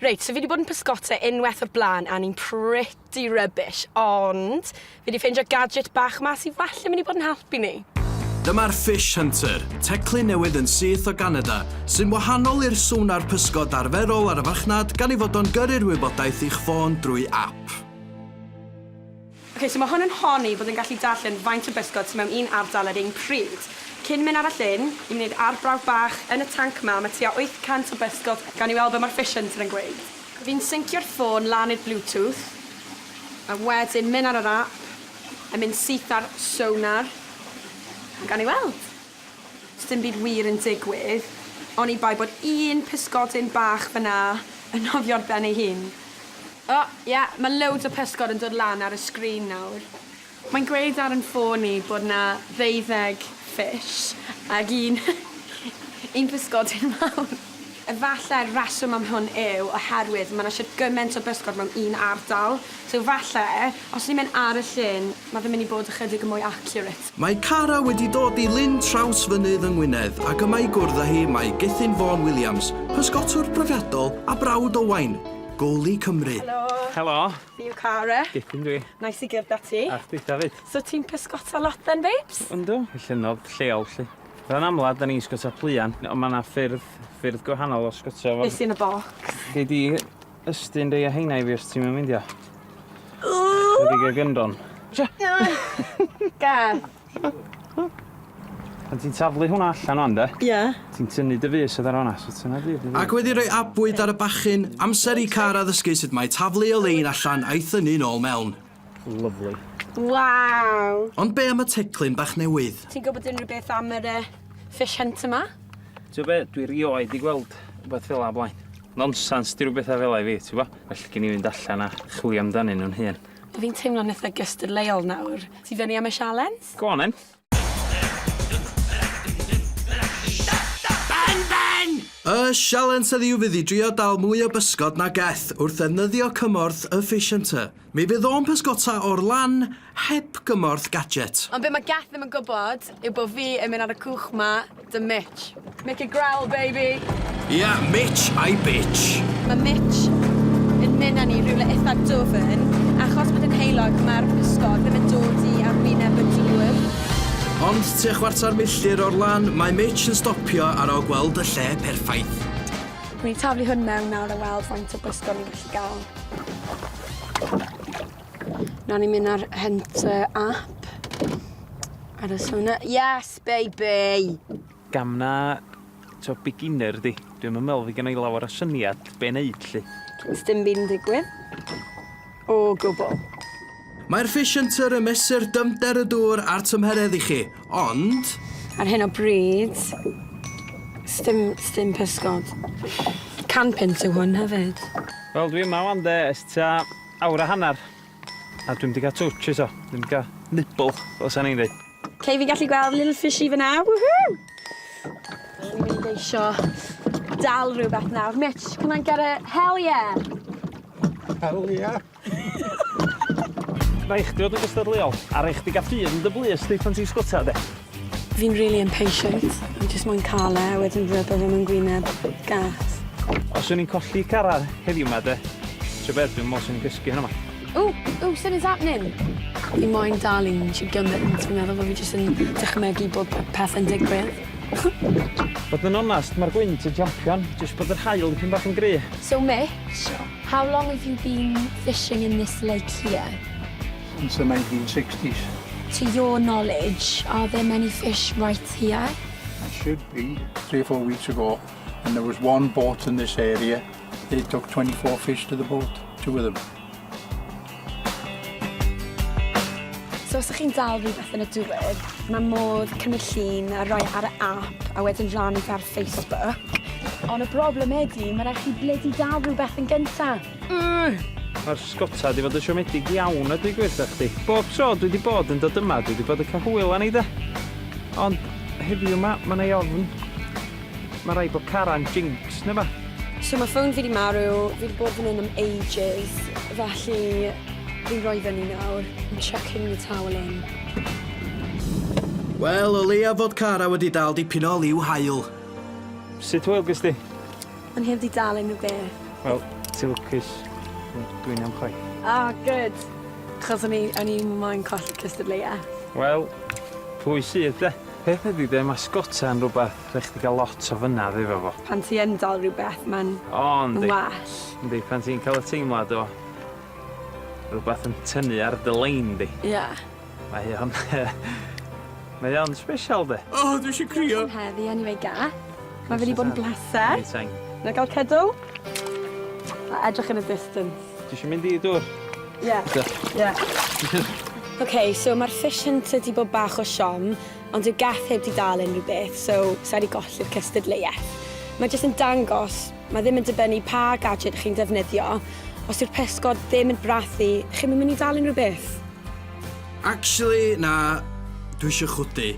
Reit, so fi wedi bod yn pysgota unwaith o'r blaen a ni'n pretty rubbish, ond fi wedi ffeindio gadget bach ma sy'n falle mynd i bod yn helpu ni. Dyma'r Fish Hunter, teclyn newydd yn syth o Canada, sy'n wahanol i'r sŵn ar pysgod arferol ar y farchnad gan ei fod o'n gyrru'r wybodaeth i'ch ffôn drwy app. OK, so mae hwn yn honni bod yn gallu darllen faint o bysgod sy'n mewn un ardal ar un pryd. Cyn mynd ar y llyn, i'n wneud arbrawf bach yn y tanc ma, mae tua 800 o bysgod gan i weld be mae'r Fish Hunter yn gweud. Fi'n syncio'r ffôn lan i'r Bluetooth, a wedyn mynd ar yr app, a mynd syth ar sonar, a gan i weld. Dim byd wir yn digwydd, ond i bai bod un pysgodyn bach fyna yn nofio'r ben ei hun. O, ie, mae loads o pysgod yn dod lan ar y sgrin nawr. Mae'n gweud ar yn ffôn i bod na 12 fish ac un pysgodyn mawr. Efallai'r reswm am hwn yw oherwydd mae yna eisiau gymaint o bysgod mewn un ardal. So falle, os ni'n mynd ar y llyn, mae fe'n mynd i bod ychydig yn mwy accurate. Mae Kara wedi dod i lyn Nhrawsfynydd yng Ngwynedd ac yma i gwrdd â hi mae Gethin Fon Williams, pysgotwr profiadol a brawd Owain, goli Cymru. Helo. Helo. Fi yw Kara. Gethin dwi. Nice i gyrda ti. A chdi David. So ti'n pysgota lot then, babes? Yndw, y llynodd lleol lly. Fe'n amlad, da ni'n sgota plian, ond mae yna ffyrdd gwahanol o sgota. Is in a box. Gei di ystyn rei o heina i fi os ti'n mynd ia. Gei di gael gyndon. Gath. Pan ti'n taflu hwnna allan o'n de? Ie. Ti'n tynnu dy fus ar hwnna, so tyna di. Ac wedi rhoi abwyd ar y bachyn, amser i Kara ddysgu sut mae taflu o lein allan a'i thynnu nôl mewn. Lovely. Waw. Ond be am y teclyn bach newydd? Ti'n gwybod unrhyw beth am yr Fish Hunter ma? Ti'n be, dwi rioed i gweld rhywbeth fel a blaen. Nonsens di rhywbeth a fel a fi, ti'n bo? Felly gen i fynd allan a chwilio amdanyn nhw'n hun. Fi'n teimlo'n eitha gystadleuol nawr. Ti fyny am y sialens? Go on, then. Y sialens heddiw fydd i drio dal mwy o bysgod na geth wrth ddefnyddio cymorth y Fish Hunter. Mi fydd o'n pysgota o'r lan heb gymorth gadget. Ond be mae Gath ddim yn gwybod yw bod fi yn mynd ar y cwch ma dy Mitch. Make it growl, baby! Yeah, Mitch a'i bitch. Mae Mitch yn mynd â ni rhywle eitha dwfn, achos bod yn heilog mae'r pysgod ddim yn dod i arwyneb y dŵr. Ond tua chwarter milltir o'r lan, mae Mitch yn stopio ar ôl gweld y lle perffaith. Rwy'n i taflu hwn mewn nawr a weld faint o bysgod ni'n gallu gael. Nawr ni'n mynd ar Hunter app. Ar y sonar. Yes, baby! Gamna, to beginner di. Dwi'n meddwl fi gen i lawer o syniad be wneud lly. Dim byd yn digwydd. O gwbl. Mae'r Fish Hunter yn mesur dymder y dŵr a'r tymheredd i chi, ond... Ar hyn o bryd, stym pysgod. Canpint yw hwn hefyd. Wel, dwi yma wan de, ystia awr a hanner. A dwi'n wedi cael twtch iso. Dwi'n wedi cael nibble, fel sa'n ni'n dweud. Cei fi gallu gweld little fishy fyna, woohoo! Dwi'n mynd i eisio dal rhywbeth nawr. Mitch, can I get a hell yeah? Hell yeah. Rai chdi fod yn gystadleuol, a rai chdi gael ffyn yn dy blus di pan ti'n sgwta, de? Fi'n really impatient. Fi'n just moyn cael e, wedyn rybyd yn gwyneb gas. Os o'n i'n colli Kara heddiw yma, de, beth dwi'n meddwl sy'n gysgu hynny yma. Ooh, something's happening. Fi'n moyn dal i'n si gymaint. Fi'n meddwl bod fi just yn dychmygu bod peth yn digwydd. Bod yn onast, mae'r gwynt yn champion, jyst bod yr hael dipyn bach yn gry. So, Mitch, how long have you been fishing in this lake here? Since the 1960s. To your knowledge, are there many fish right here? It should be 3 or 4 weeks ago, and there was one boat in this area. They took 24 fish to the boat, 2 of them. So os ydych chi'n dal rhywbeth yn y dŵr, mae modd cymryd llun a rhoi ar y app a wedyn rhannu fe ar Facebook. Ond y broblem ydy, mae rhaid chi bledi dal rhywbeth yn gynta. Mae'r sgota di fod yn siomedig iawn a dwi'n gweithio chdi. Bob tro dwi wedi bod yn dod yma, dwi wedi bod yn cael hwyl â ni de. Ond heddiw yma, mae yna i ofn. Mae rai bod Kara'n jinx, neu ba? So mae ffôn fi wedi marw, fi wedi bod fan hyn am ages, felly fi'n rhoi fyny nawr, yn chucking the towel in. Wel, o leia fod Kara wedi dal dipyn o liw hael. Sut hwyl gys di? Ond heb di dal unrhyw beth. Wel, Ti'n lwcus? Dwi'n am choi. Good. Achos o'n i moyn colli cystadleuaeth. Wel, pwy sydd de? Peth ydy de, mae sgota yn rhywbeth rhaid chdi gael lot o fynadd efo fo. Pan ti yn dal rhywbeth, mae'n Yndi. well. Yndi, pan ti'n cael y teimlad o rhywbeth yn tynnu ar dy lein di. Ie. Mae o'n... Mae o'n special de. O, dwi eisiau crio. Heddi, anyway, ga. Mae wedi bod yn bleser. Anytime. Na gael cydl? A edrych yn y distance. Ti eisiau mynd i dŵr? Ie. Ie. OK, so mae'r fish hunter wedi bod bach o siom, ond dyw Geth heb di dal unrhyw beth, so sa wedi golli'r cystadleuaeth. Mae jyst yn dangos, mae ddim yn dibynnu pa gadget chi'n defnyddio. Os yw'r pysgod ddim yn brathu, chi'n mynd i dal unrhyw beth. Actually, na, dwi eisiau chwdu.